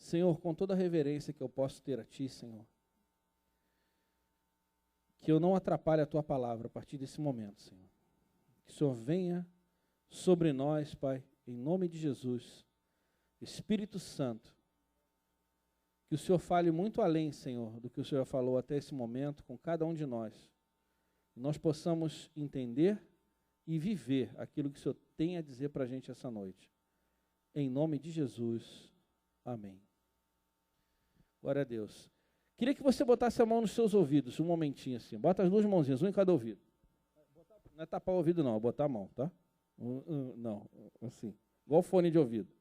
Senhor, com toda a reverência que eu posso ter a Ti, Senhor, que eu não atrapalhe a Tua palavra a partir desse momento, Senhor. Que o Senhor venha sobre nós, Pai, em nome de Jesus. Espírito Santo, que o Senhor fale muito além, Senhor, do que o Senhor falou até esse momento com cada um de nós. Nós possamos entender e viver aquilo que o Senhor tem a dizer para a gente essa noite. Em nome de Jesus, amém. Glória a Deus. Queria que você botasse a mão nos seus ouvidos, um momentinho assim. Bota as duas mãozinhas, um em cada ouvido. Não é tapar o ouvido não, é botar a mão, tá? Não, assim, igual fone de ouvido.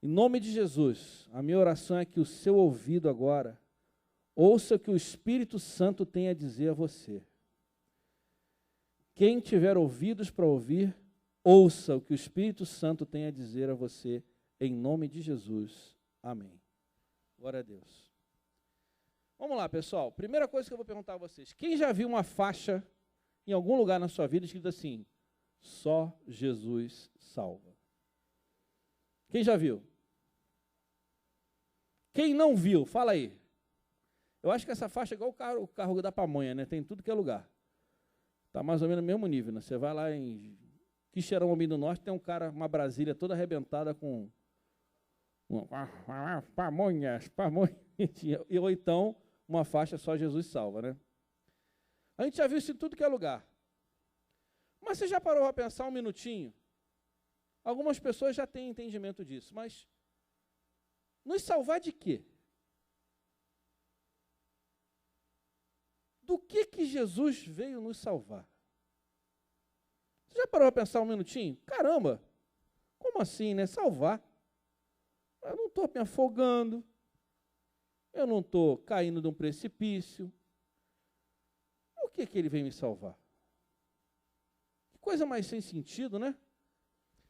Em nome de Jesus, a minha oração é que o seu ouvido agora ouça o que o Espírito Santo tem a dizer a você. Quem tiver ouvidos para ouvir, ouça o que o Espírito Santo tem a dizer a você, em nome de Jesus. Amém. Glória a Deus. Vamos lá, pessoal. Primeira coisa que eu vou perguntar a vocês. Quem já viu uma faixa em algum lugar na sua vida escrito assim, só Jesus salva? Quem já viu? Quem não viu, fala aí. Eu acho que essa faixa é igual o carro da pamonha, né? Tem em tudo que é lugar. Está mais ou menos no mesmo nível, né? Você vai lá em Quixeramobim do Norte, tem um cara, uma Brasília toda arrebentada com pamonhas, ou então uma faixa só Jesus salva, né? A gente já viu isso em tudo que é lugar. Mas você já parou para pensar um minutinho? Algumas pessoas já têm entendimento disso, mas nos salvar de quê? Do que Jesus veio nos salvar? Você já parou para pensar um minutinho? Caramba, como assim, né? Salvar? Eu não estou me afogando, eu não estou caindo de um precipício. Por que ele veio me salvar? Que coisa mais sem sentido, né?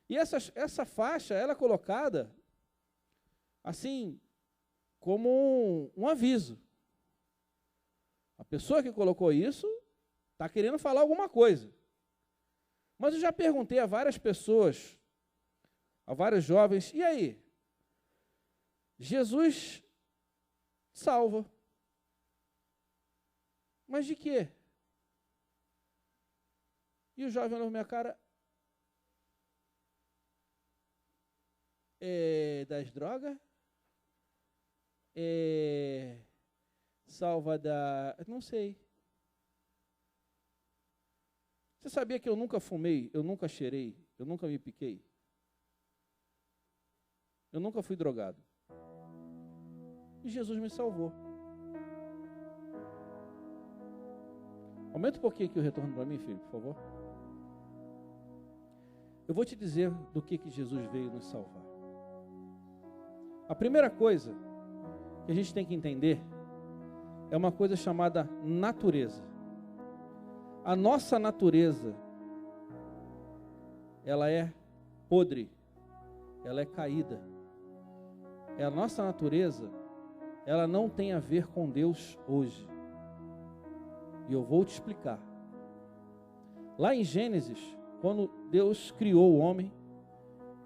E essa faixa, ela é colocada assim, como um aviso. A pessoa que colocou isso está querendo falar alguma coisa. Mas eu já perguntei a várias pessoas, a vários jovens, e aí? Jesus salva. Mas de quê? E o jovem olhou na minha cara, das drogas? Salva da... não sei. Você sabia que eu nunca fumei, eu nunca cheirei, eu nunca me piquei? Eu nunca fui drogado. E Jesus me salvou. Aumenta um pouquinho aqui o retorno para mim, filho, por favor. Eu vou te dizer do que Jesus veio nos salvar. A primeira coisa que a gente tem que entender é uma coisa chamada natureza. A nossa natureza, ela é podre, ela é caída. A nossa natureza, ela não tem a ver com Deus hoje. E eu vou te explicar. Lá em Gênesis, quando Deus criou o homem,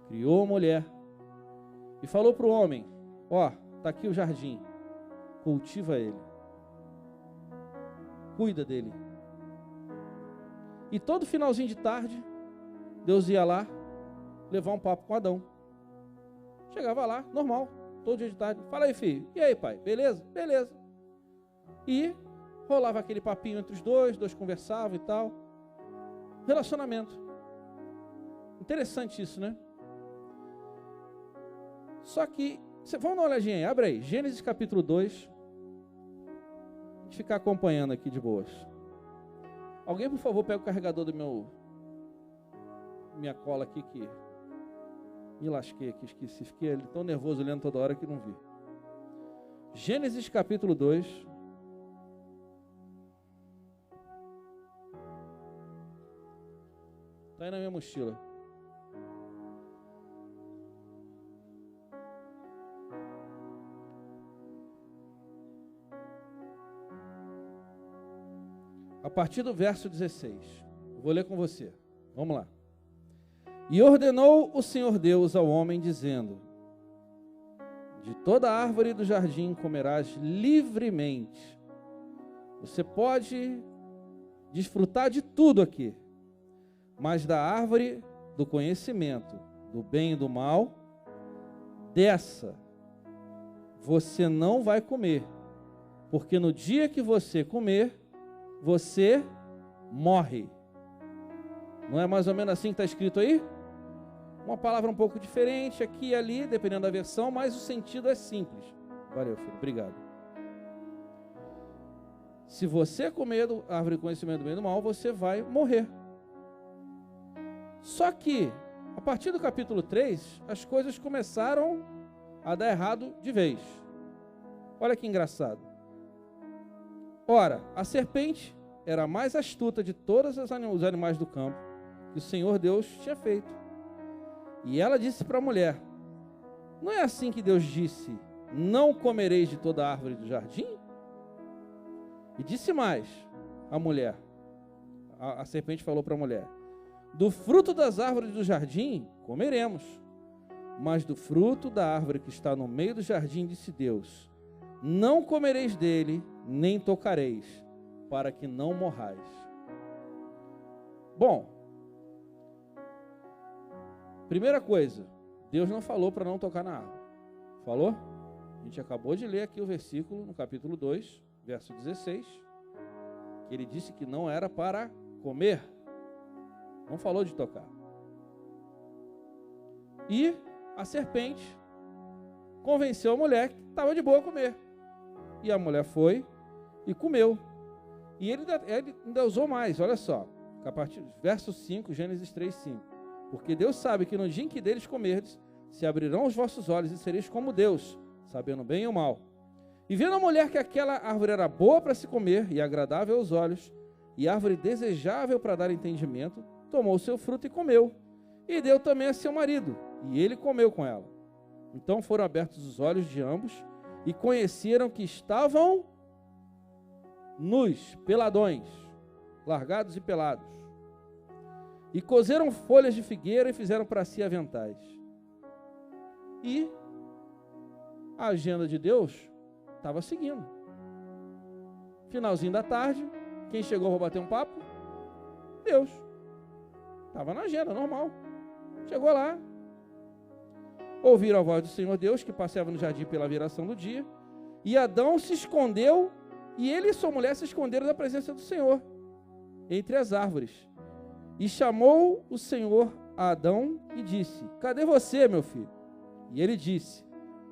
criou a mulher, e falou para o homem, ó, está aqui o jardim, cultiva ele, cuida dele. E todo finalzinho de tarde, Deus ia lá levar um papo com Adão. Chegava lá, normal, todo dia de tarde. Fala aí, filho. E aí, pai? Beleza? Beleza. E rolava aquele papinho entre os dois conversavam e tal. Relacionamento. Interessante isso, né? Só que, vamos dar uma olhadinha aí, abre aí, Gênesis capítulo 2. A gente ficar acompanhando aqui de boas. Alguém, por favor, pega o carregador do minha cola aqui que me lasquei aqui, esqueci. Fiquei tão nervoso olhando toda hora que não vi. Gênesis capítulo 2. Está aí na minha mochila. A partir do verso 16. Vou ler com você. Vamos lá. E ordenou o Senhor Deus ao homem, dizendo: de toda árvore do jardim comerás livremente. Você pode desfrutar de tudo aqui, mas da árvore do conhecimento, do bem e do mal, dessa você não vai comer, porque no dia que você comer, você morre. Não é mais ou menos assim que está escrito aí? Uma palavra um pouco diferente aqui e ali, dependendo da versão, mas o sentido é simples. Valeu, filho, obrigado. Se você comer da árvore do conhecimento do bem e do mal, você vai morrer. Só que, a partir do capítulo 3, as coisas começaram a dar errado de vez. Olha que engraçado. Ora, a serpente era a mais astuta de todos os animais do campo que o Senhor Deus tinha feito. E ela disse para a mulher: não é assim que Deus disse, não comereis de toda árvore do jardim? E disse mais a mulher, a serpente falou para a mulher: do fruto das árvores do jardim comeremos, mas do fruto da árvore que está no meio do jardim, disse Deus, não comereis dele, nem tocareis, para que não morrais. Bom, primeira coisa, Deus não falou para não tocar na árvore. Falou? A gente acabou de ler aqui o versículo no capítulo 2, verso 16, que ele disse que não era para comer. Não falou de tocar. E a serpente convenceu a mulher que estava de boa comer. E a mulher foi e comeu. E ele ainda usou mais, olha só. A partir do verso 5, Gênesis 3, 5. Porque Deus sabe que no dia em que deles comerdes, se abrirão os vossos olhos e sereis como Deus, sabendo o bem e o mal. E vendo a mulher que aquela árvore era boa para se comer e agradável aos olhos, e árvore desejável para dar entendimento, tomou o seu fruto e comeu. E deu também a seu marido, e ele comeu com ela. Então foram abertos os olhos de ambos, e conheceram que estavam nus, peladões, largados e pelados. E cozeram folhas de figueira e fizeram para si aventais. E a agenda de Deus estava seguindo. Finalzinho da tarde, quem chegou para bater um papo? Deus. Estava na agenda, normal. Chegou lá. Ouviram a voz do Senhor Deus, que passeava no jardim pela viração do dia. E Adão se escondeu, e ele e sua mulher se esconderam da presença do Senhor, entre as árvores. E chamou o Senhor a Adão e disse: cadê você, meu filho? E ele disse: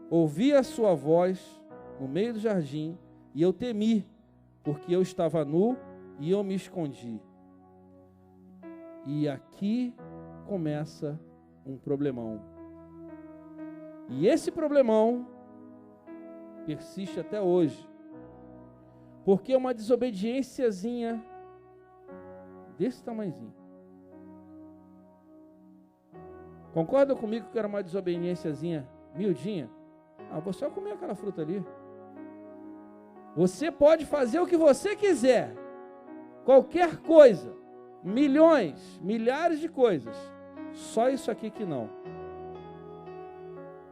ouvi a sua voz no meio do jardim, e eu temi, porque eu estava nu e eu me escondi. E aqui começa um problemão. E esse problemão persiste até hoje, porque é uma desobediênciazinha desse tamanhozinho. Concorda comigo que era uma desobediênciazinha miudinha? Vou só comer aquela fruta ali. Você pode fazer o que você quiser, qualquer coisa, milhões, milhares de coisas, só isso aqui que não.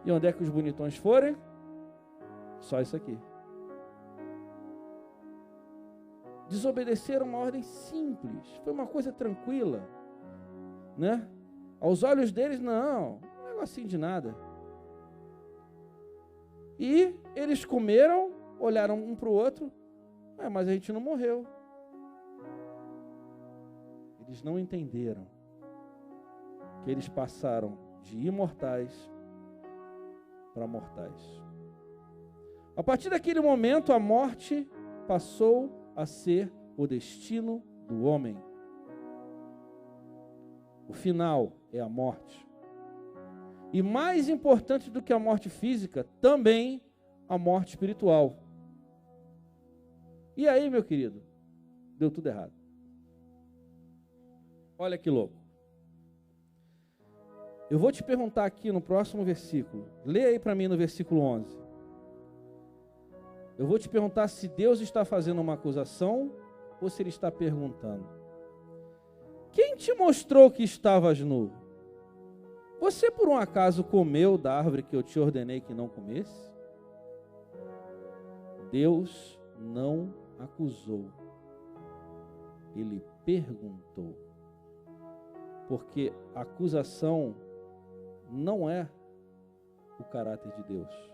E onde é que os bonitões forem? Só isso aqui. Desobedeceram uma ordem simples, foi uma coisa tranquila, né? Aos olhos deles, não, um negocinho de nada. E eles comeram, olharam um para o outro, mas a gente não morreu. Eles não entenderam que eles passaram de imortais para mortais. A partir daquele momento, a morte passou a ser o destino do homem. O final é a morte. E mais importante do que a morte física, também a morte espiritual. E aí, meu querido, deu tudo errado. Olha que louco. Eu vou te perguntar aqui no próximo versículo. Lê aí para mim no versículo 11. Eu vou te perguntar se Deus está fazendo uma acusação ou se Ele está perguntando. Quem te mostrou que estavas nu? você por um acaso comeu da árvore que eu te ordenei que não comesse? Deus não acusou, ele perguntou, porque a acusação não é o caráter de Deus.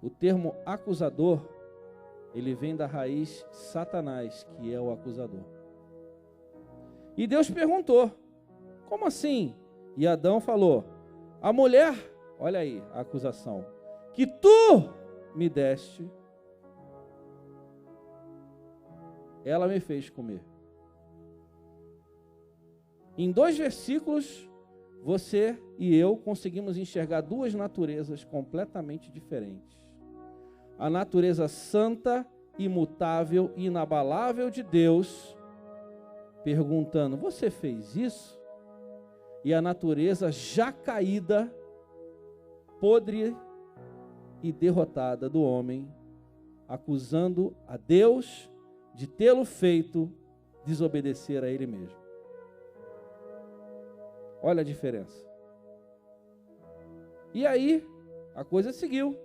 O termo acusador, ele vem da raiz Satanás, que é o acusador. E Deus perguntou, como assim? E Adão falou, a mulher, olha aí a acusação, que tu me deste, ela me fez comer. Em 2 versículos, você e eu conseguimos enxergar 2 naturezas completamente diferentes. A natureza santa, imutável e inabalável de Deus, perguntando, você fez isso? E a natureza já caída, podre e derrotada do homem, acusando a Deus de tê-lo feito desobedecer a ele mesmo. Olha a diferença. E aí, a coisa seguiu.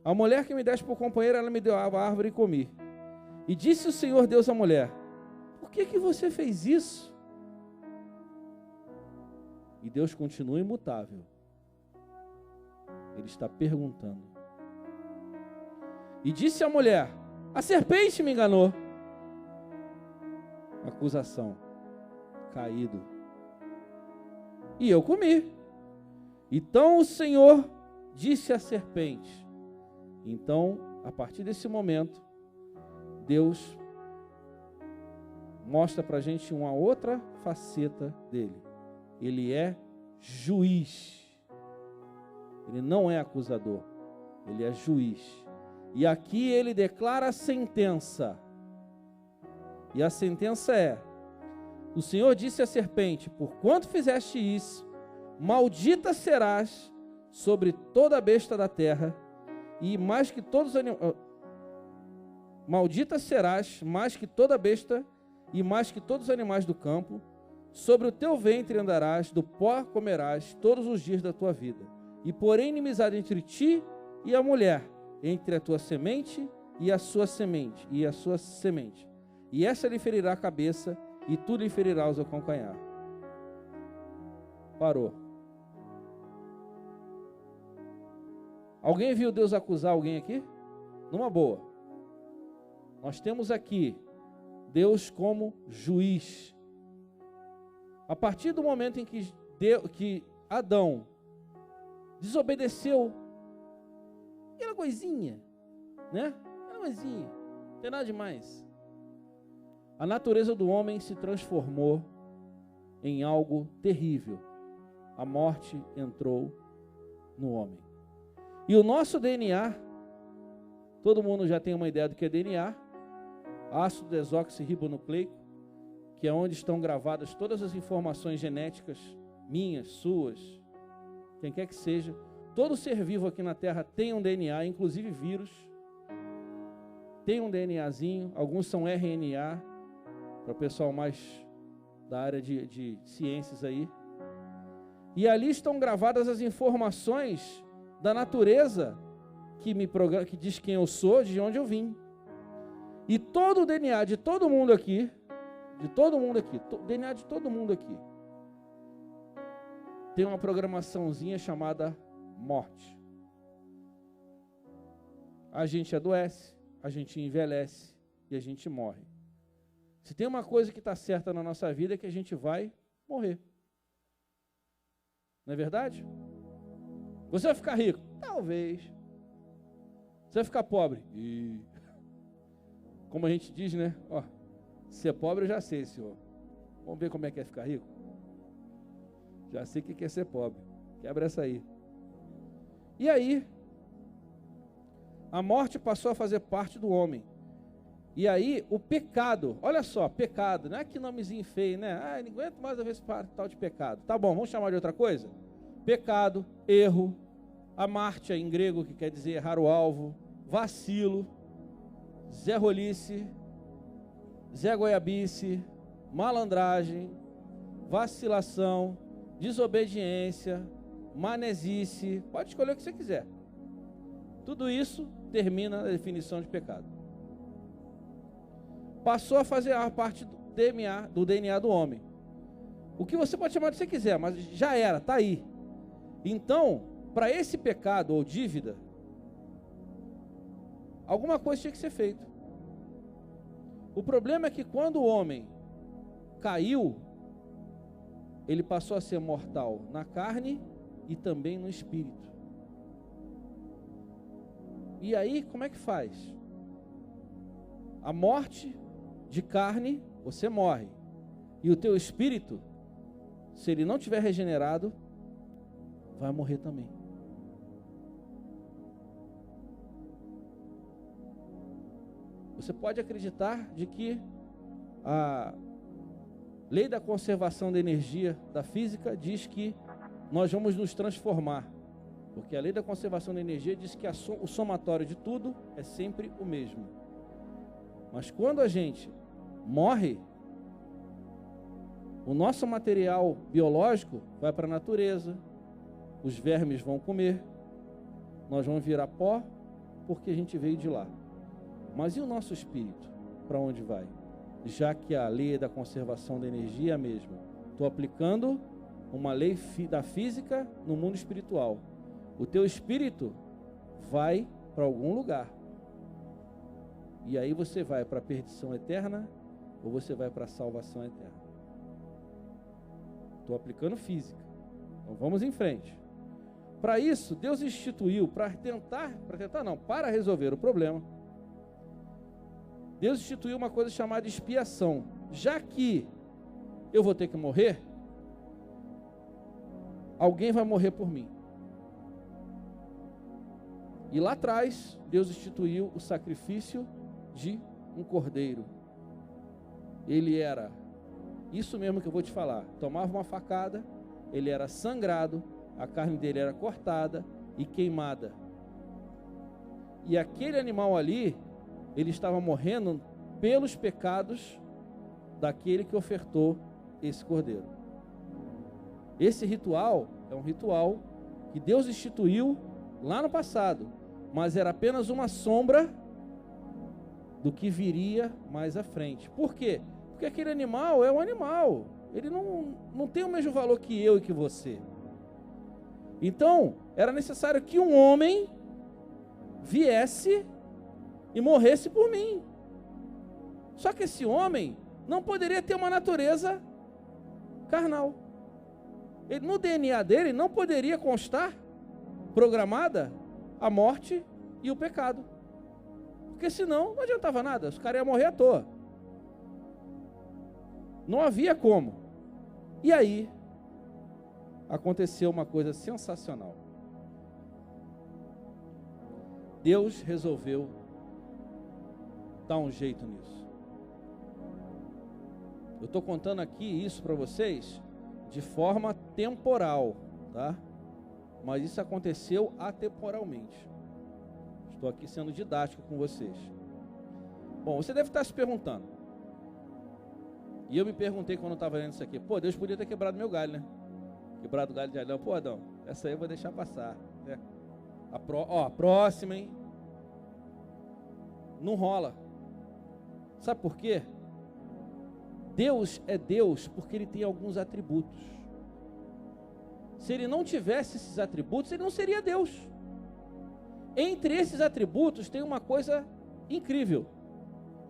A mulher que me deste por companheira, ela me deu a árvore e comi. E disse o Senhor Deus à mulher, por que você fez isso? E Deus continua imutável. Ele está perguntando. E disse a mulher, a serpente me enganou. Acusação. Caído. E eu comi. Então o Senhor disse à serpente. Então, a partir desse momento, Deus mostra para a gente uma outra faceta dele. Ele é juiz. Ele não é acusador. Ele é juiz. E aqui ele declara a sentença. E a sentença é: o Senhor disse à serpente, porquanto fizeste isso, maldita serás sobre toda a besta da terra, e mais que todos os animais, maldita serás mais que toda besta, e mais que todos os animais do campo, sobre o teu ventre andarás, do pó comerás todos os dias da tua vida. E porém inimizade entre ti e a mulher, entre a tua semente e a sua semente, E essa lhe ferirá a cabeça, e tu lhe ferirás o calcanhar. Parou. Alguém viu Deus acusar alguém aqui? Numa boa. Nós temos aqui Deus como juiz. A partir do momento em que Adão desobedeceu, aquela coisinha, né? Aquela coisinha, não tem nada demais. A natureza do homem se transformou em algo terrível. A morte entrou no homem. E o nosso DNA, todo mundo já tem uma ideia do que é DNA, ácido desoxirribonucleico, que é onde estão gravadas todas as informações genéticas, minhas, suas, quem quer que seja. Todo ser vivo aqui na Terra tem um DNA, inclusive vírus, tem um DNAzinho, alguns são RNA, para o pessoal mais da área de ciências aí. E ali estão gravadas as informações da natureza que diz quem eu sou, de onde eu vim. E todo o DNA de todo mundo aqui, DNA de todo mundo aqui, tem uma programaçãozinha chamada morte. A gente adoece, a gente envelhece e a gente morre. Se tem uma coisa que está certa na nossa vida é que a gente vai morrer. Não é verdade? Você vai ficar rico? Talvez. Você vai ficar pobre? E como a gente diz, né? Ó, ser pobre eu já sei, senhor. Vamos ver como é que é ficar rico? Já sei o que é ser pobre. Quebra essa aí. E aí, a morte passou a fazer parte do homem. E aí, o pecado, olha só, pecado, não é que nomezinho feio, né? Ah, não aguento mais a ver esse tal de pecado. Tá bom, vamos chamar de outra coisa? Pecado, erro, amártia em grego, que quer dizer errar o alvo, vacilo, Zé Rolice, Zé Goiabice, malandragem, vacilação, desobediência, manesice, pode escolher o que você quiser. Tudo isso termina na definição de pecado. Passou a fazer parte do DNA do homem. O que você pode chamar de que você quiser, mas já era, está aí. Então, para esse pecado ou dívida, alguma coisa tinha que ser feita. O problema é que quando o homem caiu, ele passou a ser mortal na carne e também no espírito. E aí, como é que faz? A morte de carne, você morre. E o teu espírito, se ele não tiver regenerado, vai morrer também. Você pode acreditar de que a lei da conservação da energia da física diz que nós vamos nos transformar. Porque a lei da conservação da energia diz que o somatório de tudo é sempre o mesmo. Mas quando a gente morre, o nosso material biológico vai para a natureza, os vermes vão comer, nós vamos virar pó, porque a gente veio de lá. Mas e o nosso espírito? Para onde vai? Já que a lei da conservação da energia é a mesma. Estou aplicando uma lei da física no mundo espiritual. O teu espírito vai para algum lugar. E aí você vai para a perdição eterna ou você vai para a salvação eterna. Estou aplicando física. Então vamos em frente. Para isso, Deus instituiu, para resolver o problema, Deus instituiu uma coisa chamada expiação. Já que eu vou ter que morrer, alguém vai morrer por mim. E lá atrás, Deus instituiu o sacrifício de um cordeiro. Ele era, isso mesmo que eu vou te falar, tomava uma facada, ele era sangrado, a carne dele era cortada e queimada. E aquele animal ali, ele estava morrendo pelos pecados daquele que ofertou esse cordeiro. Esse ritual é um ritual que Deus instituiu lá no passado, mas era apenas uma sombra do que viria mais à frente. Por quê? Porque aquele animal é um animal, ele não tem o mesmo valor que eu e que você. Então, era necessário que um homem viesse e morresse por mim. Só que esse homem não poderia ter uma natureza carnal. No DNA dele não poderia constar programada a morte e o pecado. Porque senão não adiantava nada, os caras iam morrer à toa. Não havia como. E aí aconteceu uma coisa sensacional. Deus resolveu dar um jeito nisso. Eu estou contando aqui isso para vocês de forma temporal, tá? Mas isso aconteceu atemporalmente. Estou aqui sendo didático com vocês. Bom, você deve estar se perguntando. E eu me perguntei quando eu estava lendo isso aqui. Pô, Deus podia ter quebrado meu galho, né? Quebrado o galho de Adão. Pô, Adão, essa aí eu vou deixar passar, né? A próxima, hein? Não rola. Sabe por quê? Deus é Deus porque Ele tem alguns atributos. Se Ele não tivesse esses atributos, Ele não seria Deus. Entre esses atributos tem uma coisa incrível.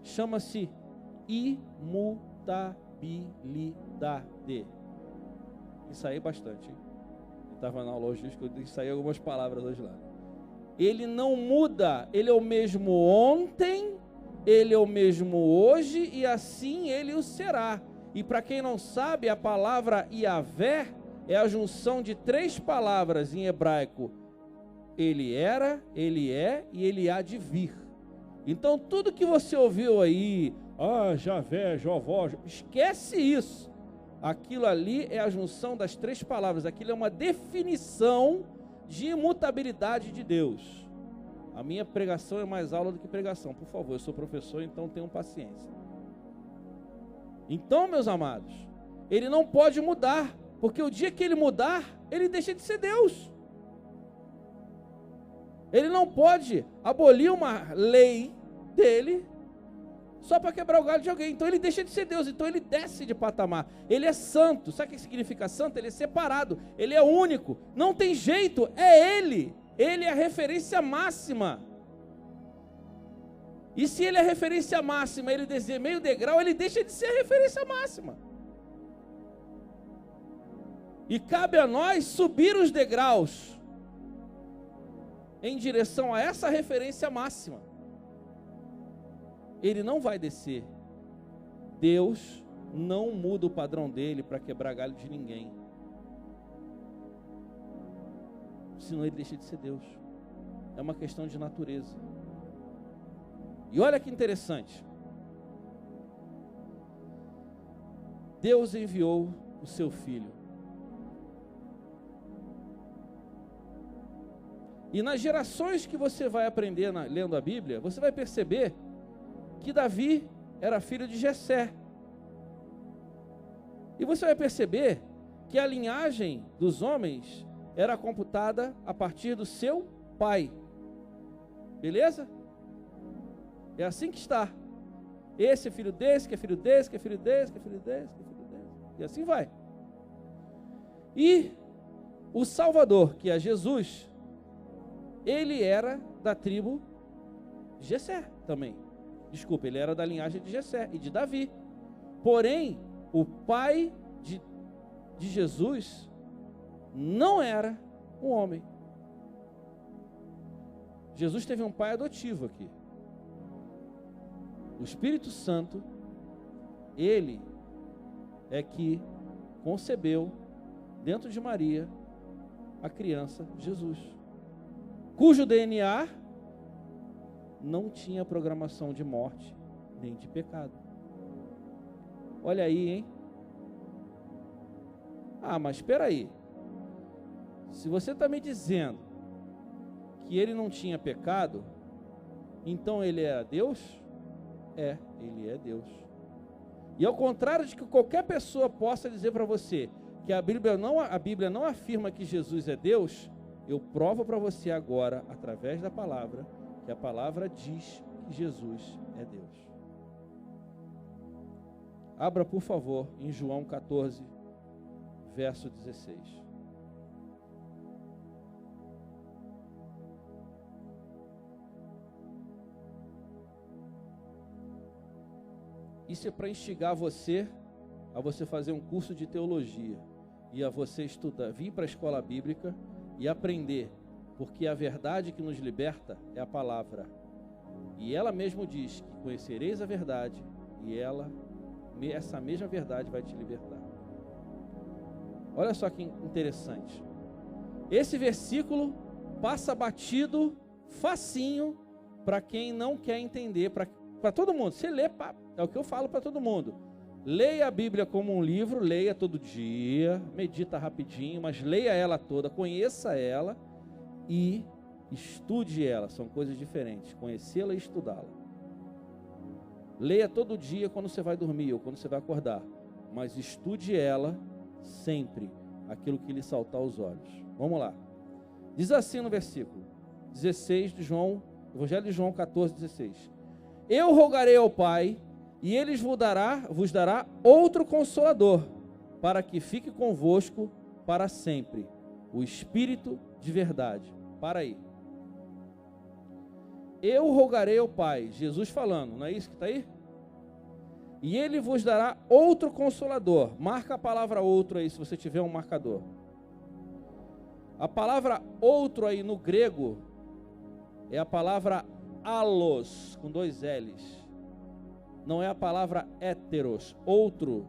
Chama-se imutabilidade. Ensaiei bastante, hein? Eu estava na aula hoje, eu ensaiei algumas palavras hoje lá. Ele não muda, Ele é o mesmo ontem, Ele é o mesmo hoje e assim Ele o será. E para quem não sabe, a palavra Yahvé é a junção de 3 palavras em hebraico. Ele era, Ele é e Ele há de vir. Então tudo que você ouviu aí, Javé, Jovó, esquece isso. Aquilo ali é a junção das 3 palavras. Aquilo é uma definição de imutabilidade de Deus. A minha pregação é mais aula do que pregação. Por favor, eu sou professor, então tenham paciência. Então, meus amados, ele não pode mudar, porque o dia que ele mudar, ele deixa de ser Deus. Ele não pode abolir uma lei dele só para quebrar o galho de alguém. Então ele deixa de ser Deus, então ele desce de patamar. Ele é santo. Sabe o que significa santo? Ele é separado, ele é único. Não tem jeito, é ele. Ele é a referência máxima. E se ele é a referência máxima, ele descer meio degrau, ele deixa de ser a referência máxima. E cabe a nós subir os degraus em direção a essa referência máxima. Ele não vai descer. Deus não muda o padrão dele para quebrar galho de ninguém. Senão ele deixa de ser Deus. É uma questão de natureza. E olha que interessante. Deus enviou o seu filho. E nas gerações que você vai aprender lendo a Bíblia, você vai perceber que Davi era filho de Jessé. E você vai perceber que a linhagem dos homens era computada a partir do seu pai. Beleza? É assim que está. Esse é filho desse, que é filho desse, que é filho desse, que é filho desse, que é filho desse. E assim vai. E o Salvador, que é Jesus, ele era da tribo de Jessé também. Desculpa, ele era da linhagem de Jessé e de Davi. Porém, o pai de Jesus não era um homem. Jesus teve um pai adotivo aqui. O Espírito Santo, ele é que concebeu dentro de Maria a criança Jesus, cujo DNA não tinha programação de morte nem de pecado. Olha aí, hein? Ah, mas espera aí. Se você está me dizendo que ele não tinha pecado, então ele era Deus? É, ele é Deus. E ao contrário de que qualquer pessoa possa dizer para você que a Bíblia não afirma que Jesus é Deus, eu provo para você agora, através da palavra, que a palavra diz que Jesus é Deus. Abra, por favor, em João 14, verso 16. Isso é para instigar você a você fazer um curso de teologia e a você estudar, vir para a escola bíblica e aprender, porque a verdade que nos liberta é a palavra. E ela mesmo diz que conhecereis a verdade e essa mesma verdade vai te libertar. Olha só que interessante. Esse versículo passa batido, facinho, para quem não quer entender, para todo mundo. Você lê, é o que eu falo para todo mundo. Leia a Bíblia como um livro, leia todo dia, medita rapidinho, mas leia ela toda, conheça ela e estude ela. São coisas diferentes, conhecê-la e estudá-la. Leia todo dia quando você vai dormir ou quando você vai acordar, mas estude ela sempre, aquilo que lhe saltar aos olhos. Vamos lá. Diz assim no versículo 16 de João, Evangelho de João 14, 16. Eu rogarei ao Pai, e Ele vos dará outro Consolador, para que fique convosco para sempre, o Espírito de verdade. Para aí. Eu rogarei ao Pai, Jesus falando, não é isso que está aí? E Ele vos dará outro Consolador. Marca a palavra outro aí, se você tiver um marcador. A palavra outro aí no grego é a palavra allos, com 2 L's. Não é a palavra heteros, outro.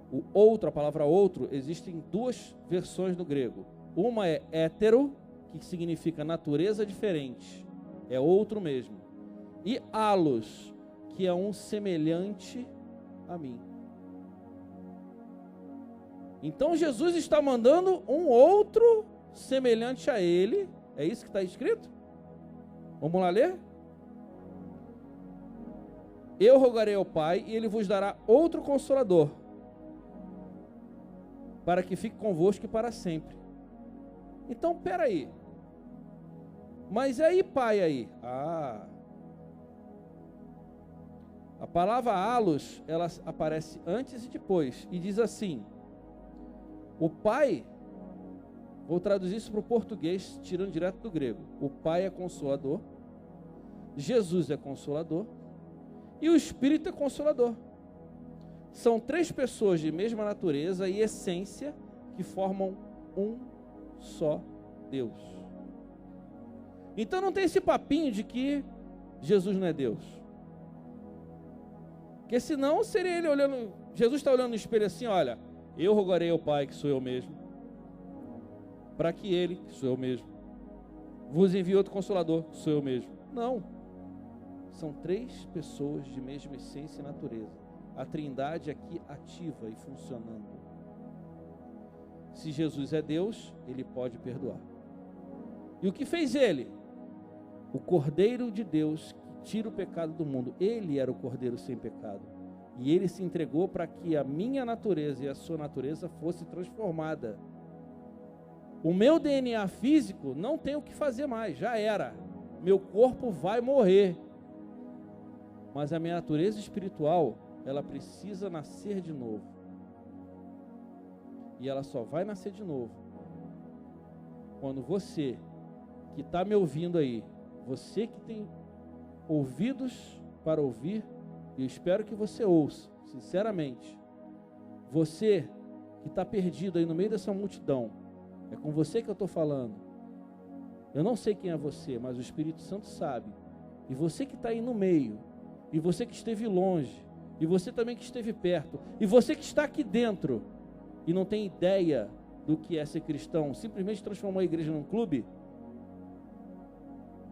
O outro, a palavra outro, existem 2 versões no grego. Uma é hétero, que significa natureza diferente, é outro mesmo. E allos, que é um semelhante a mim. Então Jesus está mandando um outro semelhante a ele. É isso que está escrito? Vamos lá ler? eu rogarei ao Pai e Ele vos dará outro Consolador, para que fique convosco para sempre. Então, peraí. Mas aí, Pai, aí? A palavra halos, ela aparece antes e depois, e diz assim: o Pai, vou traduzir isso para o português, tirando direto do grego. O Pai é Consolador, Jesus é Consolador, e o Espírito é Consolador. São três pessoas de mesma natureza e essência que formam um só Deus. Então não tem esse papinho de que Jesus não é Deus. Porque senão seria ele olhando, Jesus está olhando no espelho assim: olha, eu rogarei ao Pai, que sou eu mesmo, para que Ele, que sou eu mesmo, vos envie outro Consolador, que sou eu mesmo. Não. São três pessoas de mesma essência e natureza. A Trindade aqui ativa e funcionando. Se Jesus é Deus, Ele pode perdoar. E o que fez Ele? O Cordeiro de Deus que tira o pecado do mundo. Ele era o Cordeiro sem pecado. E Ele se entregou para que a minha natureza e a sua natureza fosse transformada. O meu DNA físico não tem o que fazer mais, já era. Meu corpo vai morrer. Mas a minha natureza espiritual, ela precisa nascer de novo. E ela só vai nascer de novo quando você que está me ouvindo aí, você que tem ouvidos para ouvir, e eu espero que você ouça, sinceramente, você que está perdido aí no meio dessa multidão, é com você que eu estou falando. Eu não sei quem é você, mas o Espírito Santo sabe. E você que está aí no meio, e você que esteve longe, e você também que esteve perto, e você que está aqui dentro e não tem ideia do que é ser cristão, simplesmente transformou a igreja num clube,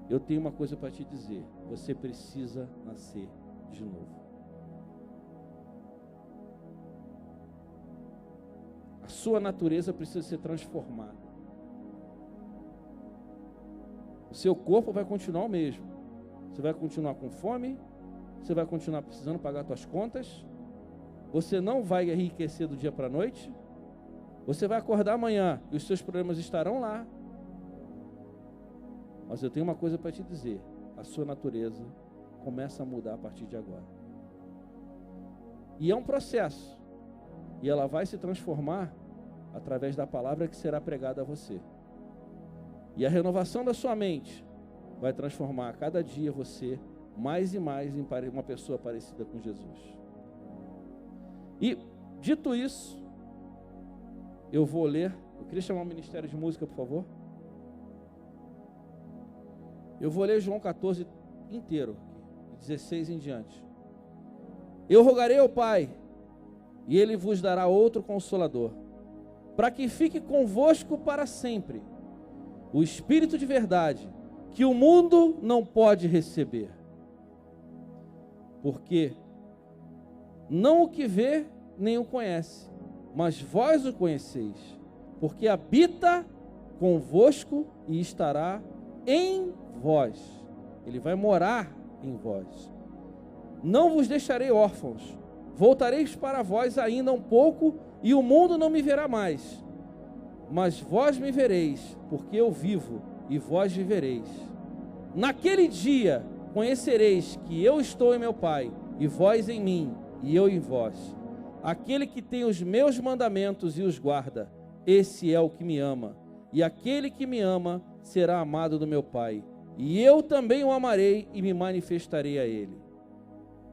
eu tenho uma coisa para te dizer: você precisa nascer de novo. A sua natureza precisa ser transformada. O seu corpo vai continuar o mesmo. Você vai continuar com fome, você vai continuar precisando pagar suas contas, você não vai enriquecer do dia para a noite, você vai acordar amanhã e os seus problemas estarão lá. Mas eu tenho uma coisa para te dizer: a sua natureza começa a mudar a partir de agora. E é um processo, e ela vai se transformar através da palavra que será pregada a você. E a renovação da sua mente vai transformar a cada dia você mais e mais em uma pessoa parecida com Jesus. E, dito isso, eu vou ler. Eu queria chamar o Ministério de Música, por favor. Eu vou ler João 14 inteiro, 16 em diante. Eu rogarei ao Pai, e Ele vos dará outro Consolador, para que fique convosco para sempre, o Espírito de verdade, que o mundo não pode receber. Porque não o que vê, nem o conhece, mas vós o conheceis, porque habita convosco e estará em vós. Ele vai morar em vós. Não vos deixarei órfãos, voltareis para vós ainda um pouco, e o mundo não me verá mais. Mas vós me vereis, porque eu vivo, e vós vivereis. Naquele dia conhecereis que eu estou em meu Pai, e vós em mim, e eu em vós. Aquele que tem os meus mandamentos e os guarda, esse é o que me ama. E aquele que me ama será amado do meu Pai, e eu também o amarei e me manifestarei a ele.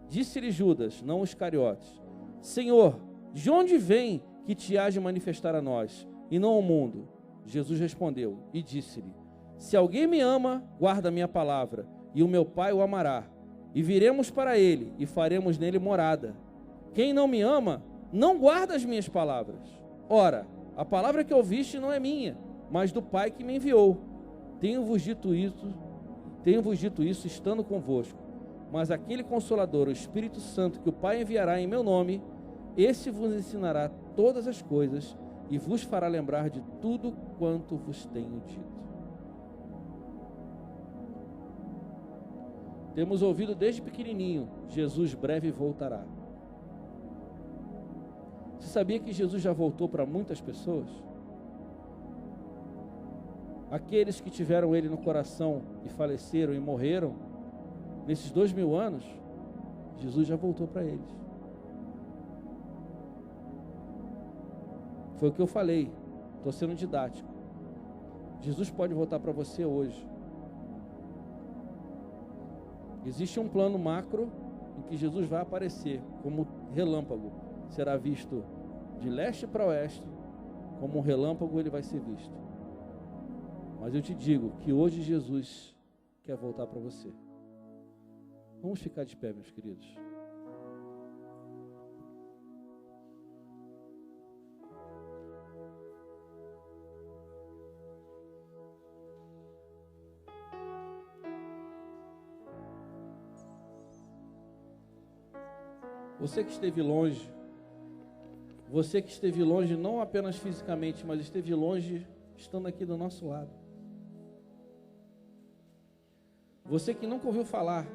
Disse-lhe Judas, não os Iscariotes: Senhor, de onde vem que te hás de manifestar a nós, e não ao mundo? Jesus respondeu e disse-lhe: Se alguém me ama, guarda a minha palavra, e o meu Pai o amará, e viremos para ele, e faremos nele morada. Quem não me ama, não guarda as minhas palavras. Ora, a palavra que ouviste não é minha, mas do Pai que me enviou. Tenho-vos dito isso estando convosco. Mas aquele Consolador, o Espírito Santo, que o Pai enviará em meu nome, esse vos ensinará todas as coisas e vos fará lembrar de tudo quanto vos tenho dito. Temos ouvido desde pequenininho, Jesus breve voltará. Você sabia que Jesus já voltou para muitas pessoas? Aqueles que tiveram Ele no coração e faleceram e morreram, nesses 2000 anos, Jesus já voltou para eles. Foi o que eu falei, estou sendo didático. Jesus pode voltar para você hoje. Existe um plano macro em que Jesus vai aparecer como relâmpago. Será visto de leste para oeste, como um relâmpago ele vai ser visto. Mas eu te digo que hoje Jesus quer voltar para você. Vamos ficar de pé, meus queridos. Você que esteve longe não apenas fisicamente, mas esteve longe estando aqui do nosso lado. Você que nunca ouviu falar,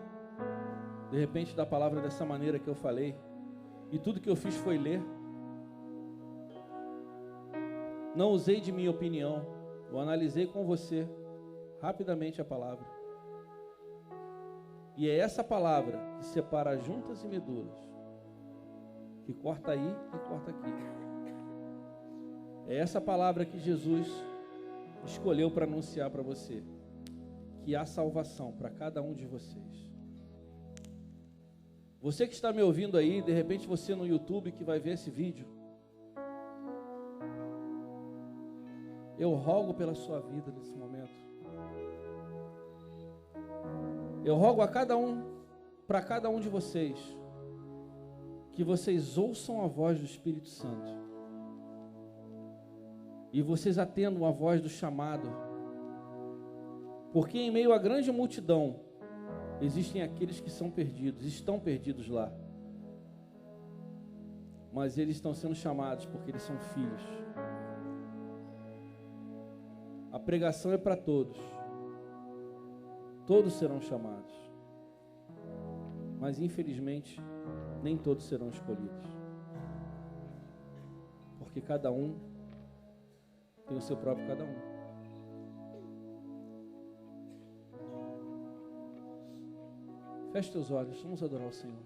de repente, da palavra dessa maneira que eu falei, e tudo que eu fiz foi ler. Não usei de minha opinião, eu analisei com você rapidamente a palavra. E é essa palavra que separa juntas e medulas, que corta aí e corta aqui. É essa palavra que Jesus escolheu para anunciar para você, que há salvação para cada um de vocês. Você que está me ouvindo aí, de repente você no YouTube que vai ver esse vídeo, eu rogo pela sua vida nesse momento. Eu rogo a cada um, para cada um de vocês, que vocês ouçam a voz do Espírito Santo e vocês atendam a voz do chamado, porque em meio à grande multidão existem aqueles que são perdidos, estão perdidos lá, mas eles estão sendo chamados porque eles são filhos. A pregação é para todos, todos serão chamados, mas infelizmente nem todos serão escolhidos, porque cada um tem o seu próprio cada um. Feche teus olhos, vamos adorar o Senhor.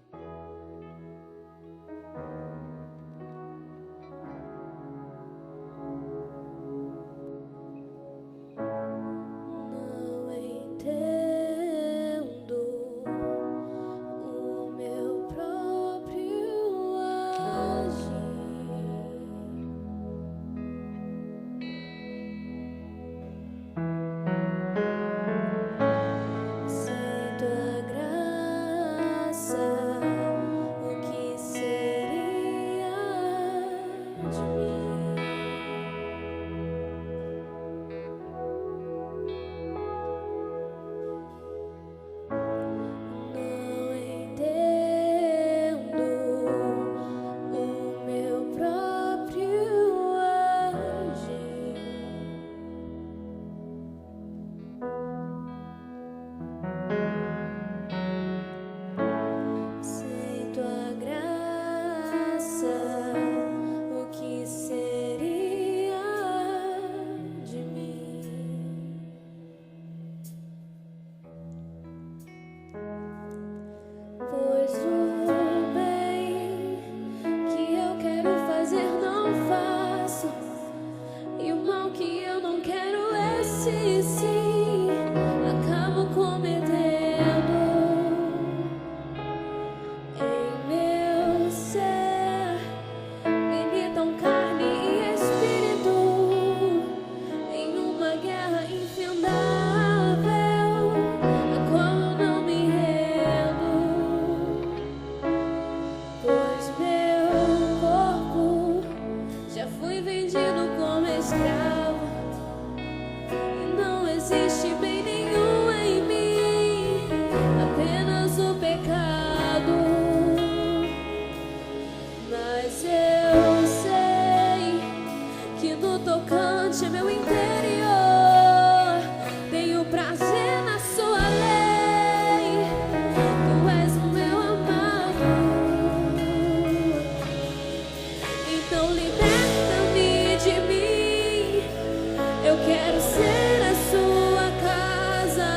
quero ser a sua casa.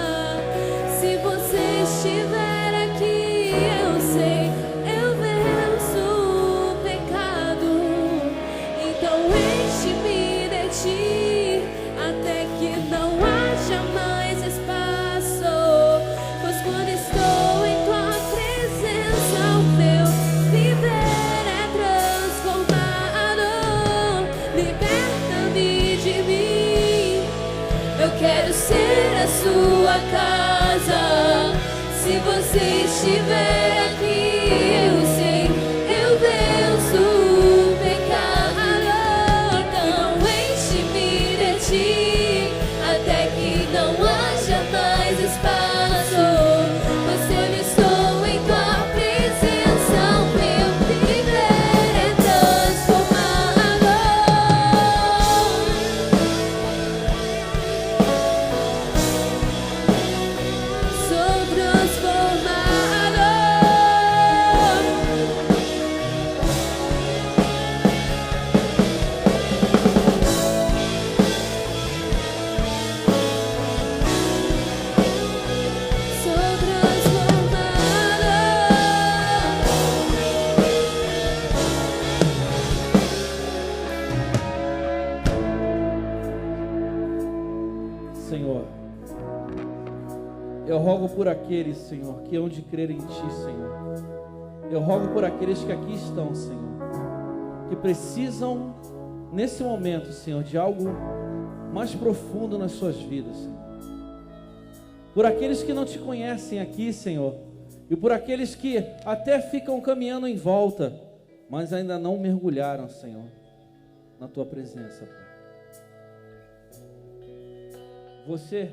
Se você estiver aqui, eu sei, eu venço o pecado. Então enche-me de ti, até que não haja mais espaço. Pois quando estou em tua presença, o meu viver é transformado. Liberta-me de mim, eu quero ser a sua casa. Se você estiver aqui, eu sei, eu venço o pecado. Então enche-me de ti, até que não haja mais espaço. Pois quando estou em tua presença, o meu viver é transformado. Sou transformado. Sou transformado. Senhor, eu rogo por aqueles, Senhor, que hão de crer em Ti, Senhor. Eu rogo por aqueles que aqui estão, Senhor, que precisam, nesse momento, Senhor, de algo mais profundo nas suas vidas, Senhor. Por aqueles que não Te conhecem aqui, Senhor, e por aqueles que até ficam caminhando em volta, mas ainda não mergulharam, Senhor, na Tua presença, Pai. Você